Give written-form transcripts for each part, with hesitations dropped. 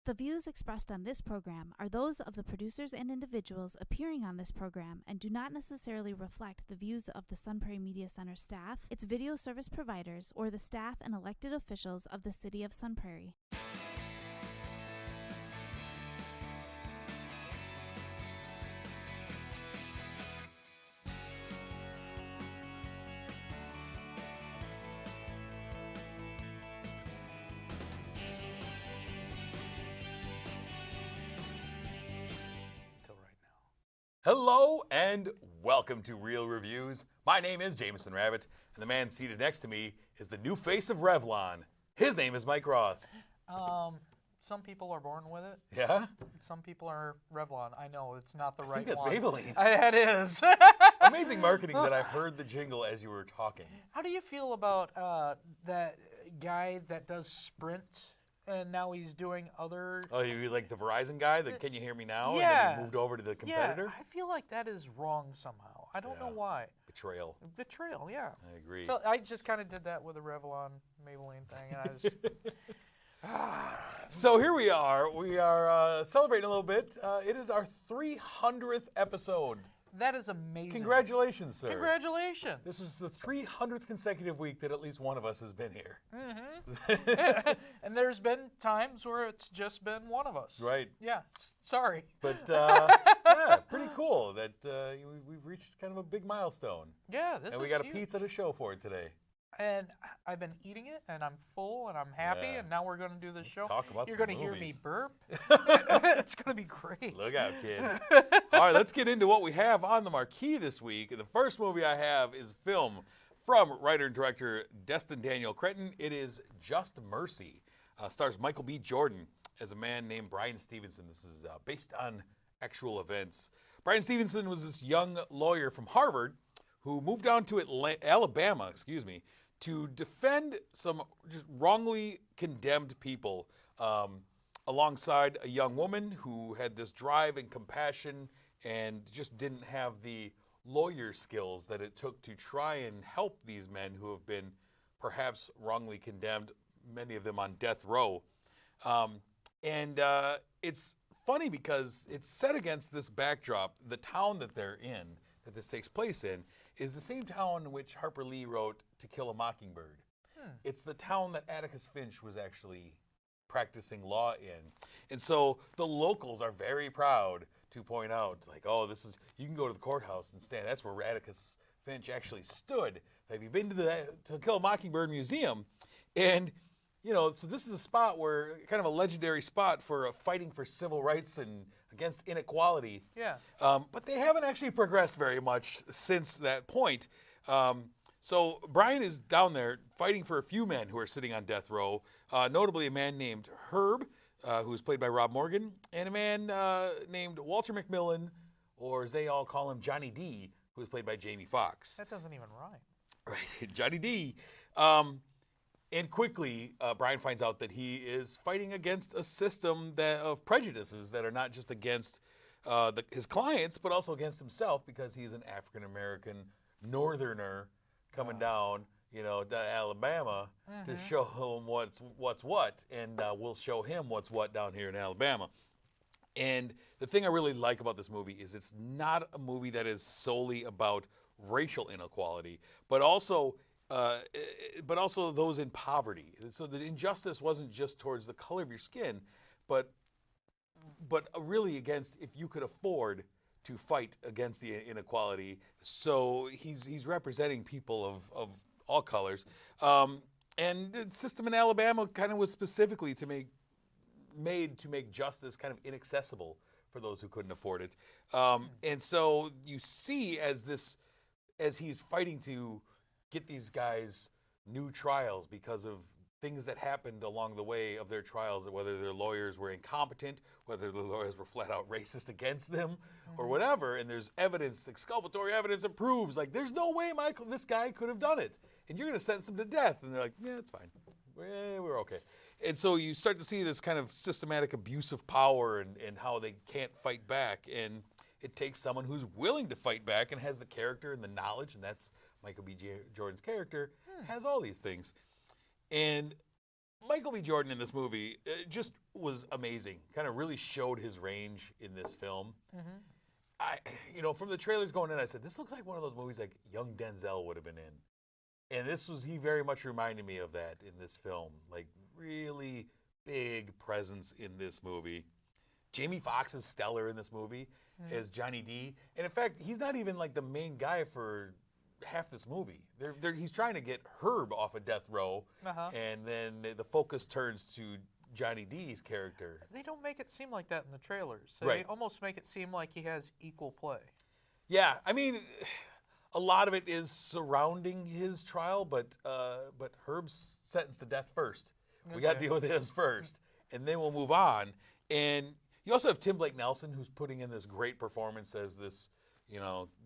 The views expressed on this program are those of the producers and individuals appearing on this program and do not necessarily reflect the views of the Sun Prairie Media Center staff, its video service providers, or the staff and elected officials of the City of Sun Prairie. Hello and welcome to Real Reviews. My name is Jamison Rabbit, and the man seated next to me is the new face of Revlon. His name is Mike Roth. Some people are born with it. Yeah? Some people are Revlon. I know, it's not the right I think that's one. Maybelline. It is. Amazing marketing that I heard the jingle as you were talking. How do you feel about that guy that does Sprint, and now he's doing other... Oh, you like the Verizon guy, the Can You Hear Me Now? Yeah. And then he moved over to the competitor? Yeah, I feel like that is wrong somehow. I don't know why. Betrayal. Betrayal, yeah. I agree. So I just kind of did that with the Revlon Maybelline thing. And I was, So here we are. We are celebrating a little bit. It is our 300th episode. that is amazing. Congratulations, sir. Congratulations. This is the 300th consecutive week that at least one of us has been here. Mm-hmm. And there's been times where it's just been one of us. Right. Yeah. Sorry. But, yeah, pretty cool that we've reached kind of a big milestone. Yeah, this is And we got huge. a pizza to show for it today. And I've been eating it, and I'm full, and I'm happy, Yeah. and now we're going to do this show. talk about You're some gonna hear me movies. burp. It's going to be great. Look out, kids. All right, let's get into what we have on the marquee this week. The first movie I have is film from writer and director Destin Daniel Cretton. It is Just Mercy. Stars Michael B. Jordan as a man named Brian Stevenson. This is based on actual events. Brian Stevenson was this young lawyer from Harvard who moved down to Alabama, to defend some just wrongly condemned people alongside a young woman who had this drive and compassion and just didn't have the lawyer skills that it took to try and help these men who have been perhaps wrongly condemned, many of them on death row. It's funny because it's set against this backdrop. The town that they're in, that this takes place in, is the same town in which Harper Lee wrote To Kill a Mockingbird. It's the town that Atticus Finch was actually practicing law in. And so the locals are very proud to point out, like, oh, you can go to the courthouse and stand. That's where Atticus Finch actually stood. Have you been to the To Kill a Mockingbird Museum? And, so this is a spot where, kind of a legendary spot for fighting for civil rights and against inequality. Yeah. But they haven't actually progressed very much since that point. So Brian is down there fighting for a few men who are sitting on death row, notably a man named Herb, who is played by Rob Morgan, and a man named Walter McMillan, or as they all call him, Johnny D, who is played by Jamie Foxx. That doesn't even rhyme. Right, Johnny D. And quickly, Brian finds out that he is fighting against a system of prejudices that are not just against his clients, but also against himself, because he's an African-American northerner coming down, to Alabama to show him what's what, and we'll show him what's what down here in Alabama. And the thing I really like about this movie is it's not a movie that is solely about racial inequality, but also those in poverty. So the injustice wasn't just towards the color of your skin, but really against if you could afford to fight against the inequality. So he's representing people of all colors. And the system in Alabama kind of was specifically made to make justice kind of inaccessible for those who couldn't afford it. And so you see as he's fighting to get these guys new trials because of things that happened along the way of their trials, whether their lawyers were incompetent, whether the lawyers were flat out racist against them, or whatever. And there's evidence, exculpatory evidence that proves, like, there's no way this guy could have done it. And you're going to sentence him to death. And they're like, yeah, it's fine. We're okay. And so you start to see this kind of systematic abuse of power and how they can't fight back. And it takes someone who's willing to fight back and has the character and the knowledge, and that's Michael B. Jordan's character, has all these things. And Michael B. Jordan in this movie just was amazing. Kind of really showed his range in this film. From the trailers going in, I said, this looks like one of those movies like young Denzel would have been in. And he very much reminded me of that in this film. Like, really big presence in this movie. Jamie Foxx is stellar in this movie as Johnny D. And in fact, he's not even like the main guy for half this movie. He's trying to get Herb off of death row, and then the focus turns to Johnny D's character. They don't make it seem like that in the trailers. Right. They almost make it seem like he has equal play. Yeah, I mean, a lot of it is surrounding his trial, but Herb's sentenced to death first. We got to deal with his first, and then we'll move on. And you also have Tim Blake Nelson, who's putting in this great performance as this,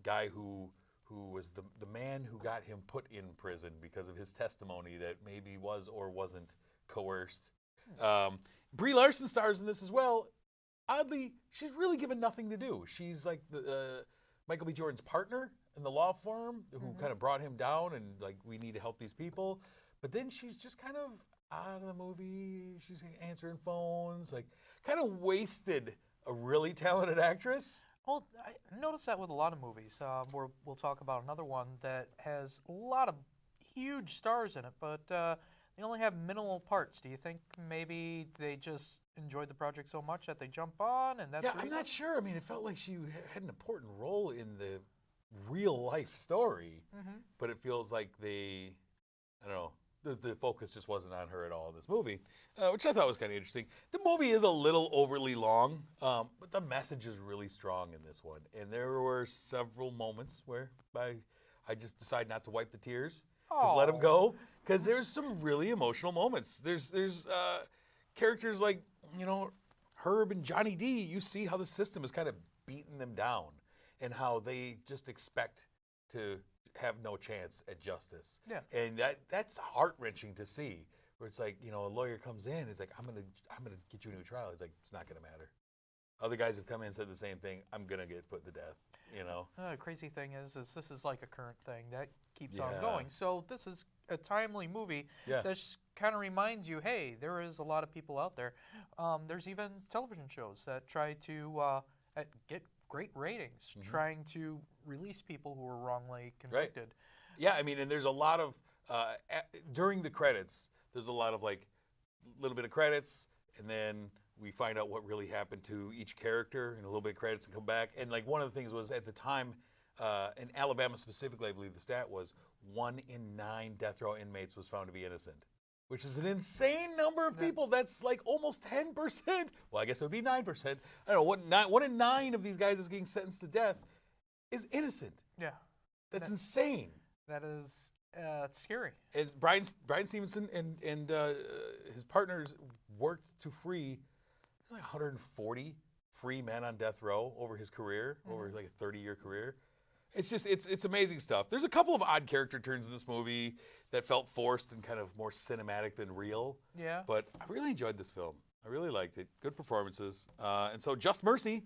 guy who was the man who got him put in prison because of his testimony that maybe was or wasn't coerced. Brie Larson stars in this as well. Oddly, she's really given nothing to do. She's like the Michael B. Jordan's partner in the law firm who kind of brought him down and like, we need to help these people. But then she's just kind of out of the movie. She's answering phones, like kind of wasted a really talented actress. Well, I noticed that with a lot of movies. We'll talk about another one that has a lot of huge stars in it, but they only have minimal parts. Do you think maybe they just enjoyed the project so much that they jump on, and that's the reason? I'm not sure. I mean, it felt like she had an important role in the real life story, but it feels like I don't know, the focus just wasn't on her at all in this movie, which I thought was kind of interesting. The movie is a little overly long, but the message is really strong in this one. And there were several moments where I just decided not to wipe the tears, just let them go, because there's some really emotional moments. There's characters like, Herb and Johnny D. You see how the system is kind of beating them down and how they just expect to have no chance at justice. Yeah. And that's heart-wrenching to see, where it's like, a lawyer comes in, it's like, I'm gonna get you a new trial. He's like, it's not gonna matter. Other guys have come in and said the same thing. I'm gonna get put to death, The crazy thing is this is like a current thing that keeps on going. So this is a timely movie that just kind of reminds you, hey, there is a lot of people out there. There's even television shows that try to get great ratings, trying to release people who were wrongly convicted. Right. Yeah, I mean, and there's a lot of, during the credits, there's a lot of like, little bit of credits, and then we find out what really happened to each character, and a little bit of credits and come back. And like one of the things was at the time, in Alabama specifically, I believe the stat was 1 in 9 death row inmates was found to be innocent, which is an insane number of people. That's like almost 10%. Well, I guess it would be 9%. I don't know, 1 in 9 of these guys that's getting sentenced to death is innocent. Yeah. That's insane. That is scary. And Brian Stevenson and his partners worked to free like 140 free men on death row over his career, over like a 30-year career. It's just, it's amazing stuff. There's a couple of odd character turns in this movie that felt forced and kind of more cinematic than real. Yeah. But I really enjoyed this film. I really liked it. Good performances. And so Just Mercy,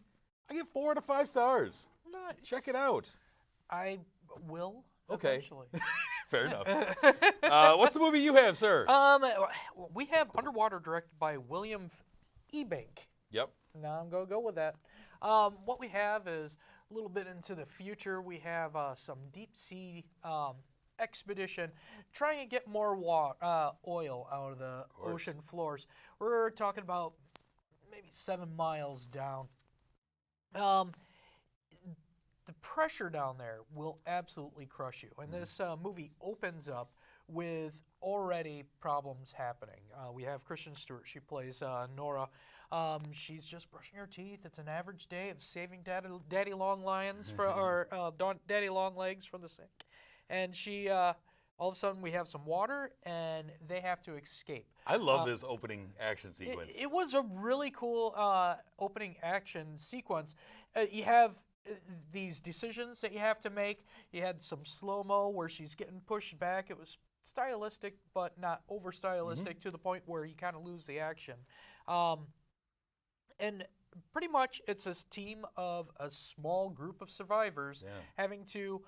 I give 4 out of 5 stars. Nice. Check it out. I will Okay. eventually. Fair enough. What's the movie you have, sir? We have Underwater, directed by William Ebank. Yep. Now I'm going to go with that. What we have is a little bit into the future. We have some deep sea expedition trying to get more oil out of the ocean floors. We're talking about maybe 7 miles down. The pressure down there will absolutely crush you. And this movie opens up with already problems happening. We have Kristen Stewart. She plays Nora. She's just brushing her teeth. It's an average day of saving daddy long legs from the sink. And she, all of a sudden, we have some water, and they have to escape. I love this opening action sequence. It was a really cool opening action sequence. You have these decisions that you have to make. You had some slow-mo where she's getting pushed back. It was stylistic, but not over-stylistic to the point where you kind of lose the action. And pretty much it's a team of a small group of survivors having to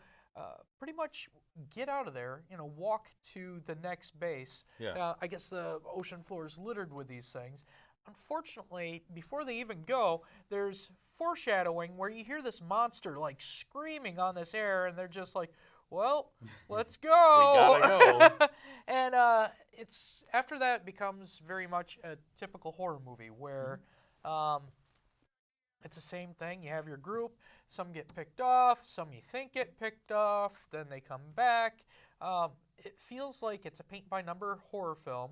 pretty much get out of there, walk to the next base. Yeah. I guess the ocean floor is littered with these things. Unfortunately, before they even go, there's foreshadowing where you hear this monster like screaming on this air, and they're just like, well, let's go. We gotta go. And it's after that it becomes very much a typical horror movie where it's the same thing. You have your group. Some get picked off. Some you think get picked off. Then they come back. It feels like it's a paint-by-number horror film.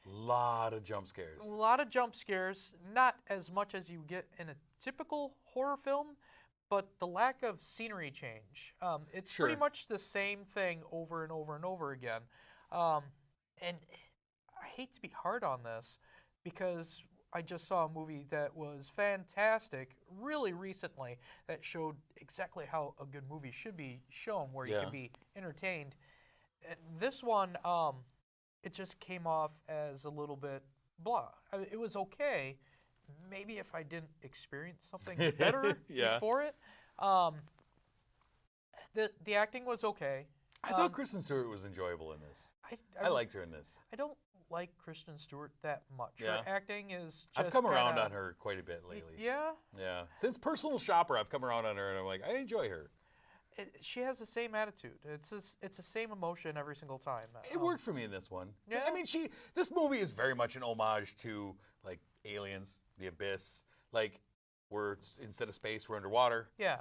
Lot of jump scares. A lot of jump scares. Not as much as you get in a typical horror film, but the lack of scenery change. It's pretty much the same thing over and over and over again. And I hate to be hard on this because I just saw a movie that was fantastic really recently that showed exactly how a good movie should be shown, where you can be entertained. And this one, it just came off as a little bit blah. It was okay. Maybe if I didn't experience something better before it. The acting was okay. I thought Kristen Stewart was enjoyable in this. I liked her in this. I don't like Kristen Stewart that much. Yeah. Her acting is just I've come around on her quite a bit lately. Yeah? Yeah. Since Personal Shopper, I've come around on her, and I'm like, I enjoy her. She has the same attitude. It's the same emotion every single time. It worked for me in this one. Yeah. I mean, this movie is very much an homage to, like, Aliens, The Abyss. Like, instead of space, we're underwater. Yeah.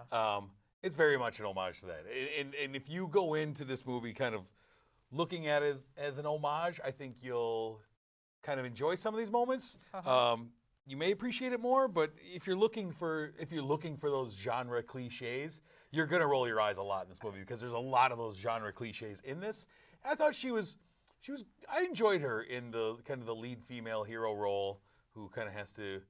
It's very much an homage to that. And if you go into this movie kind of looking at it as an homage, I think you'll kind of enjoy some of these moments. You may appreciate it more, but if you're looking for those genre cliches, you're gonna roll your eyes a lot in this movie because there's a lot of those genre cliches in this. And I thought she was. I enjoyed her in the kind of the lead female hero role, who kind of has to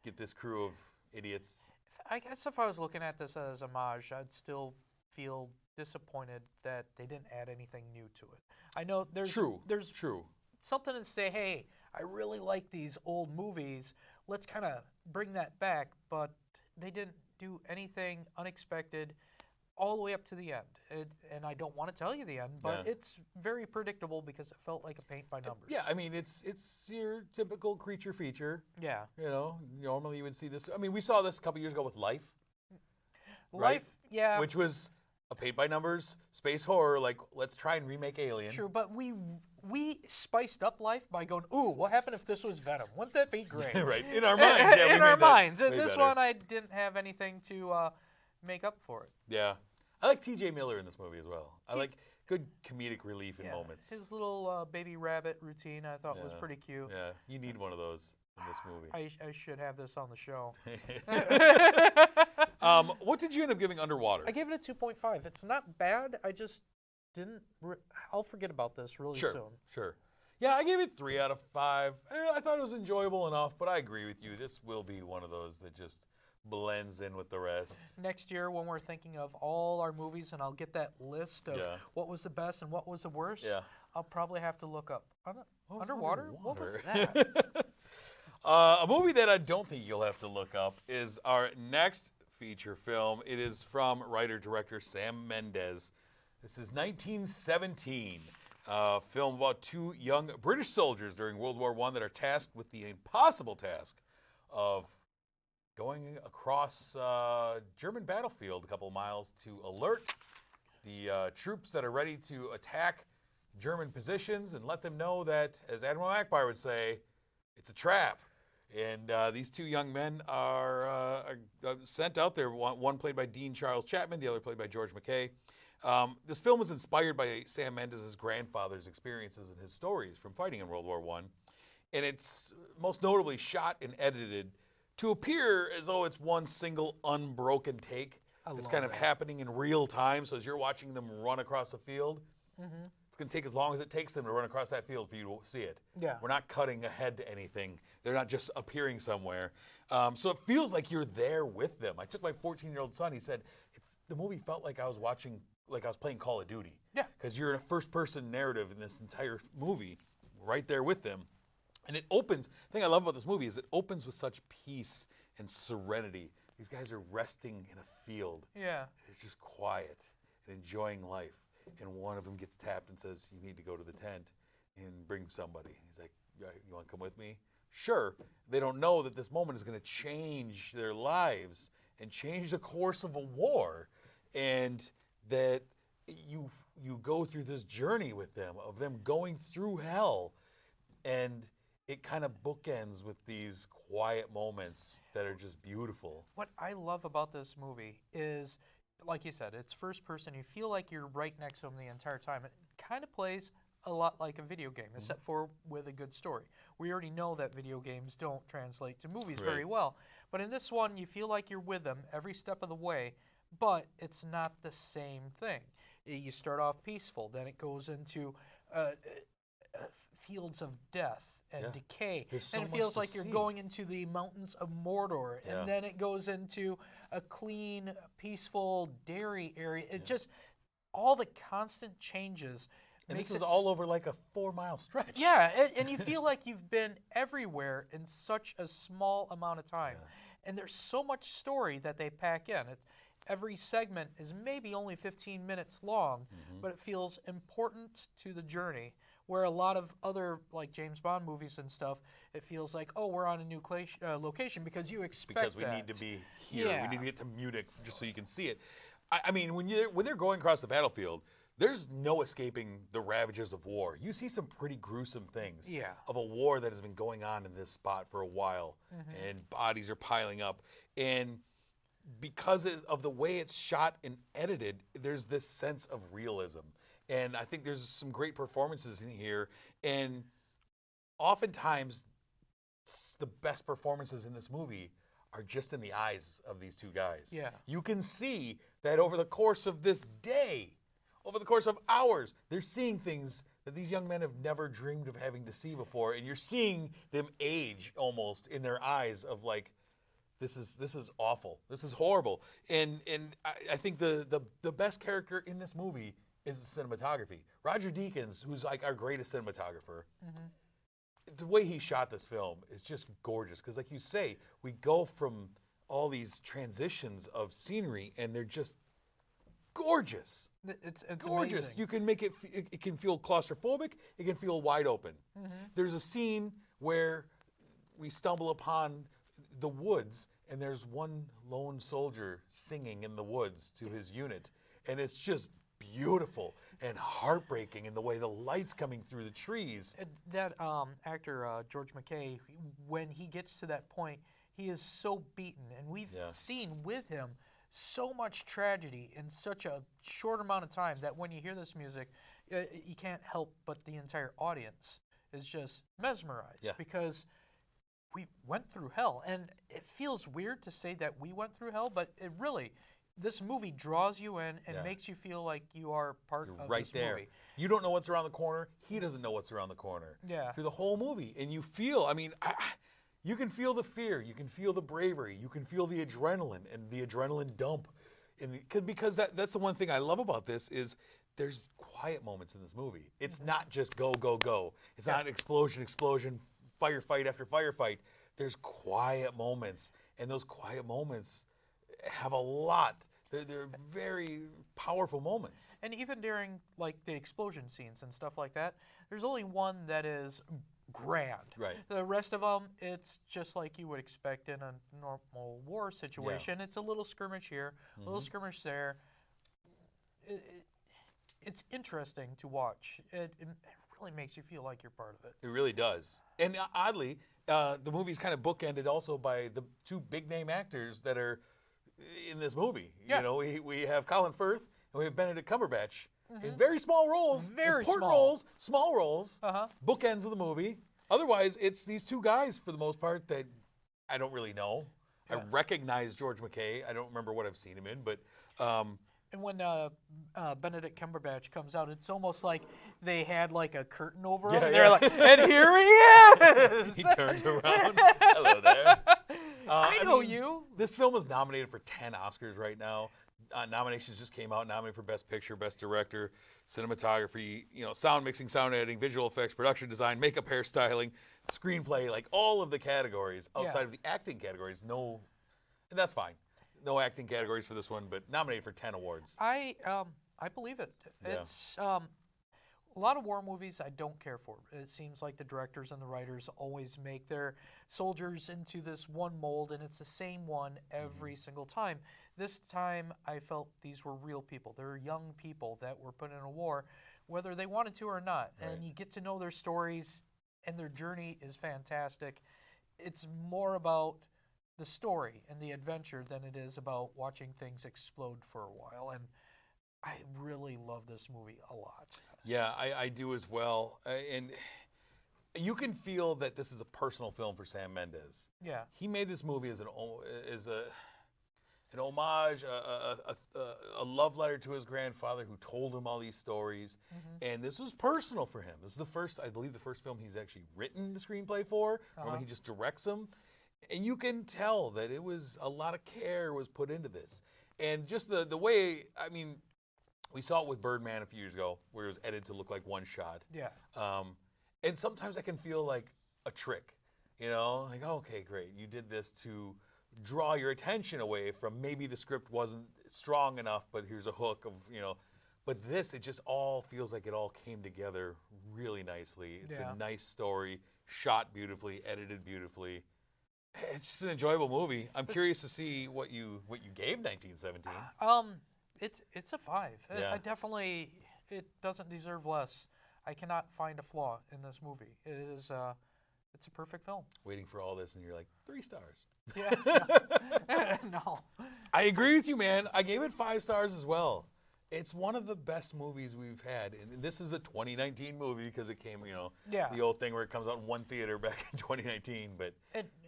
get this crew of idiots. I guess if I was looking at this as homage, I'd still feel disappointed that they didn't add anything new to it. I know there's True. something to say, hey, I really like these old movies. Let's kind of bring that back, but they didn't do anything unexpected all the way up to the end. And I don't want to tell you the end, but it's very predictable because it felt like a paint by numbers. Yeah, I mean, it's your typical creature feature. Yeah. You know, normally you would see this. I mean, we saw this a couple years ago with Life. Life, yeah. Which was a paint by numbers space horror. Like, let's try and remake Alien. True, but we spiced up Life by going, ooh, what happened if this was Venom? Wouldn't that be great? Right, in our minds. Yeah, in our minds. And this better. one, I didn't have anything to make up for it. Yeah. I like T.J. Miller in this movie as well. I like good comedic relief in moments. His little baby rabbit routine I thought was pretty cute. Yeah, you need one of those in this movie. I should have this on the show. What did you end up giving Underwater? I gave it a 2.5. It's not bad. I just didn't. I'll forget about this really soon. Sure. Yeah, I gave it 3 out of 5. I thought it was enjoyable enough, but I agree with you. This will be one of those that just blends in with the rest. Next year, when we're thinking of all our movies, and I'll get that list of what was the best and what was the worst, I'll probably have to look up. Underwater? What was that? A movie that I don't think you'll have to look up is our next feature film. It is from writer-director Sam Mendes. This is 1917, a film about 2 young British soldiers during World War I that are tasked with the impossible task of going across a German battlefield a couple of miles to alert the troops that are ready to attack German positions and let them know that, as Admiral Akbar would say, it's a trap. And these 2 young men are sent out there, one played by Dean Charles Chapman, the other played by George McKay. This film was inspired by Sam Mendes' grandfather's experiences and his stories from fighting in World War I. And it's most notably shot and edited to appear as though it's one single unbroken take that's kind of happening in real time. So as you're watching them run across the field, it's going to take as long as it takes them to run across that field for you to see it. Yeah. We're not cutting ahead to anything. They're not just appearing somewhere. So it feels like you're there with them. I took my 14-year-old son. He said, the movie felt like I was playing Call of Duty. Yeah. Because you're in a first-person narrative in this entire movie, right there with them. And it opens, the thing I love about this movie is it opens with such peace and serenity. These guys are resting in a field. Yeah. They're just quiet and enjoying life. And one of them gets tapped and says, "You need to go to the tent and bring somebody." He's like, "You want to come with me?" Sure. They don't know that this moment is going to change their lives and change the course of a war, and that you go through this journey with them, of them going through hell, and it kind of bookends with these quiet moments that are just beautiful. What I love about this movie is, like you said, it's first person. You feel like you're right next to them the entire time. It kind of plays a lot like a video game, except for with a good story. We already know that video games don't translate to movies very well. But in this one, you feel like you're with them every step of the way, but it's not the same thing. You start off peaceful, then it goes into fields of death and decay. So and it feels like you're going into the mountains of Mordor, and then it goes into a clean, peaceful dairy area. It just, all the constant changes. And this is all over like a 4-mile stretch. Yeah, and you feel like you've been everywhere in such a small amount of time. And there's so much story that they pack in. Every segment is maybe only 15 minutes long, but it feels important to the journey. Where a lot of other, like James Bond movies and stuff, it feels like, oh, we're on a new location because you expect because we need to be here. We need to get to Munich just so you can see it. I mean, when they're going across the battlefield, there's no escaping the ravages of war. You see some pretty gruesome things of a war that has been going on in this spot for a while, and bodies are piling up. And because of the way it's shot and edited, there's this sense of realism. And I think there's some great performances in here. And oftentimes, the best performances in this movie are just in the eyes of these two guys. Yeah. You can see that over the course of this day, over the course of hours, they're seeing things that these young men have never dreamed of having to see before. And you're seeing them age almost in their eyes of like, this is awful. This is horrible. And I think the best character in this movie is the cinematography. Roger Deakins, who's like our greatest cinematographer, the way he shot this film is just gorgeous. Because like you say, we go from all these transitions of scenery, and they're just gorgeous. It's gorgeous. amazing. You can make it can feel claustrophobic. It can feel wide open. There's a scene where we stumble upon the woods, and there's one lone soldier singing in the woods to his unit, and it's just beautiful and heartbreaking in the way the light's coming through the trees. That actor, George McKay, when he gets to that point, he is so beaten, and we've seen with him so much tragedy in such a short amount of time that when you hear this music, you can't help but the entire audience is just mesmerized because we went through hell. And it feels weird to say that we went through hell, but it really, this movie draws you in and makes you feel like you are part of right this there. movie. You don't know what's around the corner. He doesn't know what's around the corner. Through the whole movie. And you feel, I mean, you can feel the fear. You can feel the bravery. You can feel the adrenaline and the adrenaline dump. Because that's the one thing I love about this is there's quiet moments in this movie. It's not just go, go, go. It's not explosion, firefight after firefight. There's quiet moments. And those quiet moments have a lot. They're very powerful moments. And even during like the explosion scenes and stuff like that, there's only one that is grand. Right. The rest of them, it's just like you would expect in a normal war situation. It's a little skirmish here, a little skirmish there. It's interesting to watch. It really makes you feel like you're part of it. It really does. And oddly, the movie's kind of bookended also by the two big-name actors that are in this movie. You know, we have Colin Firth and we have Benedict Cumberbatch in very small roles, important roles, small roles, bookends of the movie. Otherwise, it's these two guys for the most part that I don't really know. I recognize George McKay. I don't remember what I've seen him in, but. And when Benedict Cumberbatch comes out, it's almost like they had like a curtain over him. They're like, and here he is. He turns around. Hello there. I know you. This film is nominated for 10 Oscars right now. Nominations just came out, nominated for Best Picture, Best Director, Cinematography, sound mixing, sound editing, visual effects, production design, makeup, hairstyling, screenplay, like all of the categories outside of the acting categories. No, and that's fine. No acting categories for this one, but nominated for 10 awards. I believe it. It's a lot of war movies I don't care for. It seems like the directors and the writers always make their soldiers into this one mold, and it's the same one every single time. This time, I felt these were real people. They're young people that were put in a war, whether they wanted to or not. Right. And you get to know their stories, and their journey is fantastic. It's more about the story and the adventure than it is about watching things explode for a while. And I really love this movie a lot. Yeah, I do as well. And you can feel that this is a personal film for Sam Mendes. Yeah. He made this movie as an homage, a love letter to his grandfather who told him all these stories. And this was personal for him. This is the first, I believe, the first film he's actually written the screenplay for. Normally he just directs them. And you can tell that it was a lot of care was put into this. And just the way, I mean, we saw it with Birdman a few years ago, where it was edited to look like one shot. Yeah. And sometimes that can feel like a trick, you know? Like, okay, great, you did this to draw your attention away from maybe the script wasn't strong enough, but here's a hook of, you know. But this, it just all feels like it all came together really nicely. It's a nice story, shot beautifully, edited beautifully. It's just an enjoyable movie. I'm curious to see what you gave 1917. It's a 5. Yeah. I definitely, it doesn't deserve less. I cannot find a flaw in this movie. It is, it's a perfect film. Waiting for all this, and you're like, 3 stars. Yeah. No. I agree with you, man. I gave it 5 stars as well. It's one of the best movies we've had. And this is a 2019 movie because it came, you know, the old thing where it comes out in one theater back in 2019. But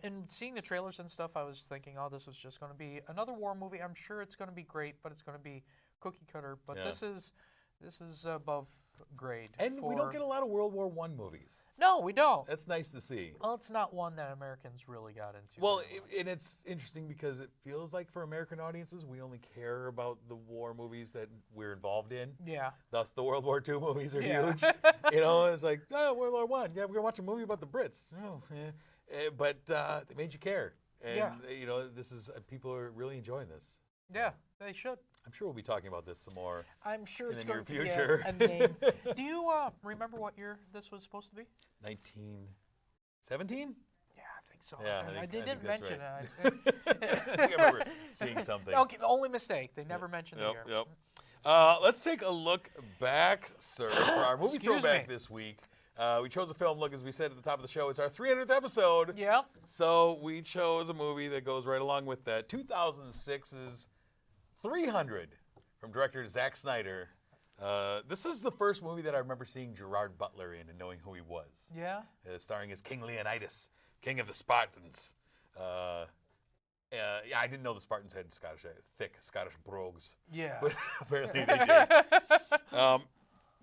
and seeing the trailers and stuff, I was thinking, oh, this is just going to be another war movie. I'm sure it's going to be great, but it's going to be cookie cutter. But this is above grade. And we don't get a lot of World War I movies. No, we don't. That's nice to see. Well, it's not one that Americans really got into. Well, and it's interesting because it feels like for American audiences, we only care about the war movies that we're involved in. Yeah. Thus, the World War II movies are huge. You know, it's like, oh, World War I. Yeah, we're going to watch a movie about the Brits. Oh, yeah. But they made you care. And, you know, this is, people are really enjoying this. Yeah, they should. I'm sure we'll be talking about this some more. I'm sure it's in the going near to future. be a name. Do you remember what year this was supposed to be? 1917? Yeah, I think so. Yeah, they didn't mention right. it. I think I remember seeing something. Okay, only mistake. They never mentioned the year. Yep. Let's take a look back, sir, for our movie throwback this week. We chose a film, look, as we said at the top of the show, it's our 300th episode. Yeah. So we chose a movie that goes right along with that. 2006's 300 from director Zack Snyder. This is the first movie that I remember seeing Gerard Butler in and knowing who he was. Yeah. Starring as King Leonidas, king of the Spartans. Yeah, I didn't know the Spartans had thick Scottish brogues. Yeah. But apparently they did.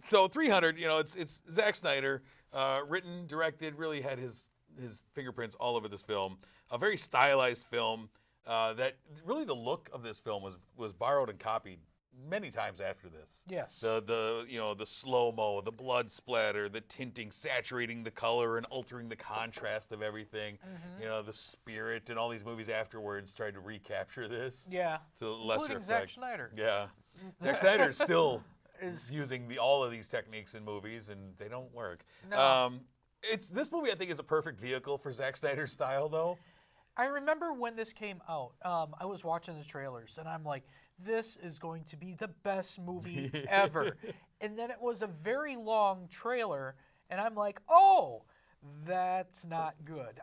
So 300, you know, it's Zack Snyder, written, directed, really had his fingerprints all over this film. A very stylized film that really the look of this film was borrowed and copied many times after this. Yes. The you know, the slow-mo, the blood splatter, the tinting, saturating the color and altering the contrast of everything. You know, the spirit and all these movies afterwards tried to recapture this. Yeah. To lesser including effect. Zack Snyder. Yeah. Zack Snyder is still using all of these techniques in movies, and they don't work. No. This movie, I think, is a perfect vehicle for Zack Snyder's style, though. I remember when this came out, I was watching the trailers, and I'm like, this is going to be the best movie ever. And then it was a very long trailer, and I'm like, oh, that's not good.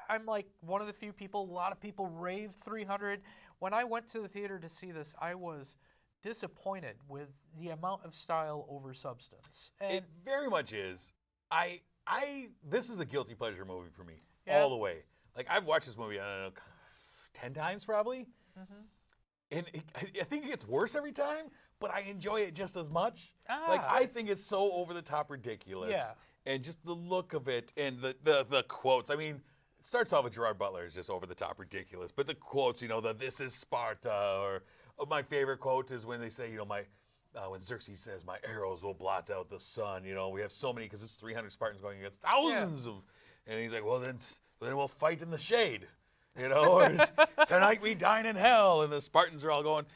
I'm like one of the few people, a lot of people rave 300. When I went to the theater to see this, I was disappointed with the amount of style over substance. And It very much is. This is a guilty pleasure movie for me, Yeah. all the way. Like, I've watched this movie, I don't know, 10 times probably. And I think it gets worse every time, but I enjoy it just as much. Like, I think it's so over-the-top ridiculous. Yeah. And just the look of it and the quotes. I mean, it starts off with Gerard Butler is just over-the-top ridiculous. But the quotes, you know, this is Sparta. Or my favorite quote is when they say, you know, when Xerxes says, my arrows will blot out the sun. You know, we have so many because it's 300 Spartans going against thousands of. And he's like, well, then we'll fight in the shade. you know, or tonight we dine in hell, and the Spartans are all going.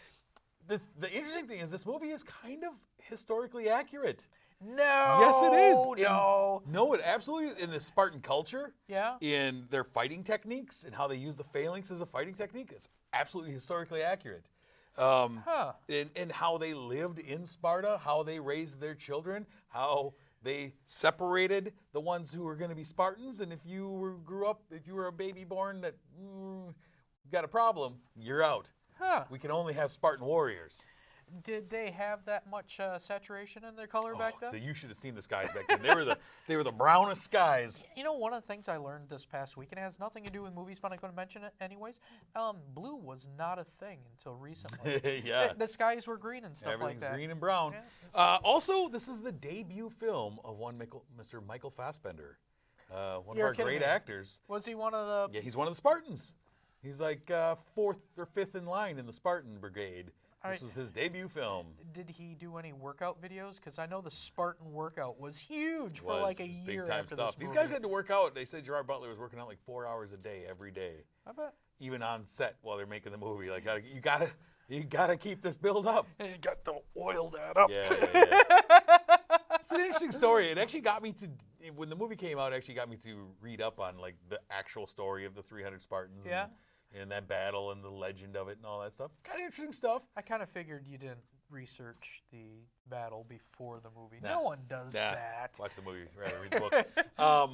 The interesting thing is this movie is kind of historically accurate. No. Yes, it is. No, it absolutely in the Spartan culture. Yeah. In their fighting techniques and how they use the phalanx as a fighting technique, it's absolutely historically accurate. And how they lived in Sparta, how they raised their children, how they separated the ones who were going to be Spartans, and if you were a baby born that got a problem, you're out. We can only have Spartan warriors. Did they have that much saturation in their color back then? You should have seen the skies back then. They were the brownest skies. You know, one of the things I learned this past week, and it has nothing to do with movies, but I'm going to mention it anyways. Blue was not a thing until recently. Yeah. The skies were green and stuff like that. Everything's green and brown. Yeah. Also, this is the debut film of one Mr. Michael Fassbender, one of our great actors. Was he one of the... Yeah, he's one of the Spartans. He's like fourth or fifth in line in the Spartan brigade. This was his debut film. Did he do any workout videos? Because I know the Spartan workout was huge for like a year big time after stuff. this These guys had to work out. They said Gerard Butler was working out like 4 hours a day every day. I bet. Even on set while they're making the movie. Like you gotta keep this build up. And you got to oil that up. Yeah. It's an interesting story. It actually got me to, when the movie came out, it actually got me to read up on like the actual story of the 300 Spartans. Yeah. And that battle and the legend of it and all that stuff. Kind of interesting stuff. I kind of figured you didn't research the battle before the movie. Nah. No one does that. Watch the movie rather than read the book.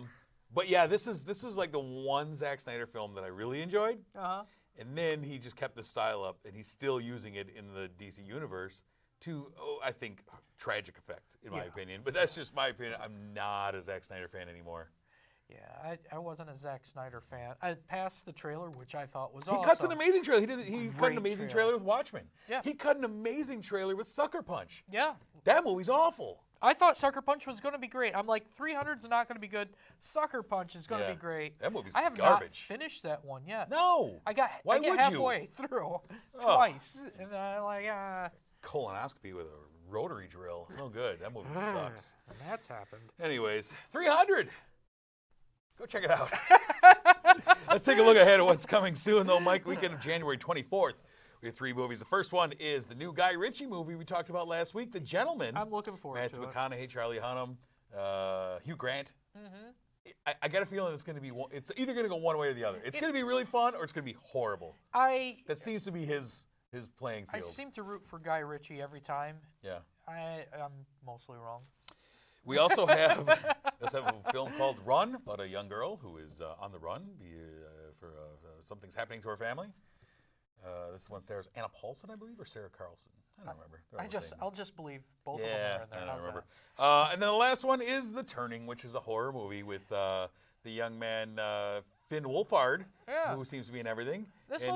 But yeah, this is like the one Zack Snyder film that I really enjoyed. And then he just kept the style up, and he's still using it in the DC universe to, I think, tragic effect, in my opinion. But that's just my opinion. I'm not a Zack Snyder fan anymore. Yeah, I wasn't a Zack Snyder fan. I passed the trailer, which I thought was awesome. He cuts an amazing trailer. He cut an amazing trailer with Watchmen. Yeah. He cut an amazing trailer with Sucker Punch. Yeah. That movie's awful. I thought Sucker Punch was going to be great. I'm like, 300's not going to be good. Sucker Punch is going to be great. That movie's I have garbage. not finished that one yet. No. I get halfway through twice, and I'm like, colonoscopy with a rotary drill. It's no good. That movie sucks. And that's happened. Anyways, 300. Go check it out. Let's take a look ahead at what's coming soon, though, Mike. Weekend of January 24th. We have 3 movies. The first one is the new Guy Ritchie movie we talked about last week, The Gentleman. I'm looking forward to it. Matthew McConaughey, Charlie Hunnam, Hugh Grant. I got a feeling it's either going to go one way or the other. It's going to be really fun or it's going to be horrible. That seems to be his playing field. I seem to root for Guy Ritchie every time. Yeah. I'm mostly wrong. We also have a film called Run, about a young girl who is on the run for something's happening to her family. This one stars Anna Paulson, I believe, or Sarah Carlson. I don't remember. I'll just believe both of them are in there. I don't remember. And then the last one is The Turning, which is a horror movie with the young man Finn Wolfhard, who seems to be in everything. He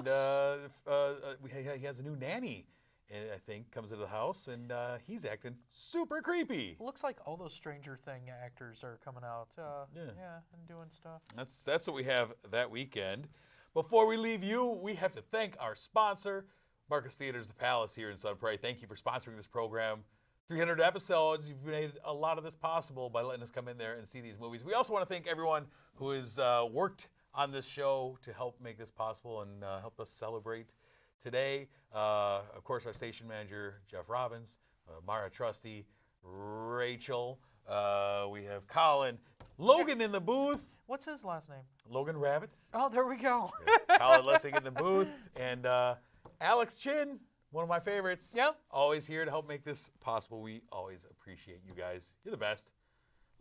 has a new nanny. And I think comes into the house, and he's acting super creepy. It looks like all those Stranger Thing actors are coming out, and doing stuff. That's what we have that weekend. Before we leave you, we have to thank our sponsor, Marcus Theaters, The Palace here in Sun Prairie. Thank you for sponsoring this program. 300 episodes. You've made a lot of this possible by letting us come in there and see these movies. We also want to thank everyone who has worked on this show to help make this possible and help us celebrate today. Of course, our station manager, Jeff Robbins, Mara Trusty, Rachel, we have Colin, Logan in the booth. What's his last name? Logan Rabbit. Oh, there we go. Colin Lessing in the booth. And Alex Chin, one of my favorites. Yep. Always here to help make this possible. We always appreciate you guys. You're the best.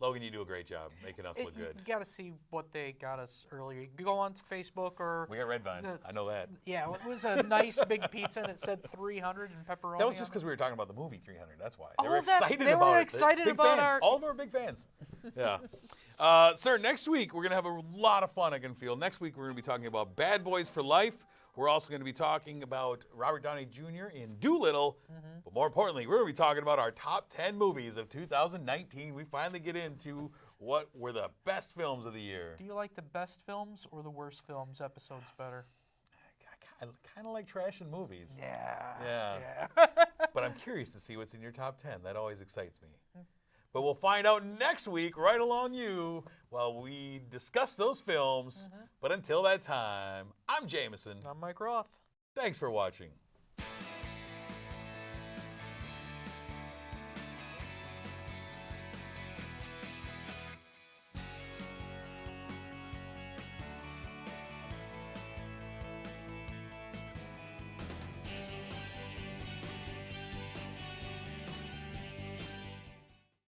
Logan, you do a great job making us look good. You got to see what they got us earlier. You go on Facebook or... We got red vines. I know that. Yeah, it was a nice big pizza and it said 300 and pepperoni. That was just because we were talking about the movie 300. That's why. They were excited about it. They were excited about our... All of them are big fans. Yeah. Sir, next week we're going to have a lot of fun, I can feel. Next week we're going to be talking about Bad Boys for Life. We're also going to be talking about Robert Downey Jr. in Doolittle. But more importantly, we're going to be talking about our top 10 movies of 2019. We finally get into what were the best films of the year. Do you like the best films or the worst films episodes better? I kind of like trash in movies. Yeah. But I'm curious to see what's in your top 10. That always excites me. But we'll find out next week, right along you, while we discuss those films. But until that time, I'm Jamison. I'm Mike Roth. Thanks for watching.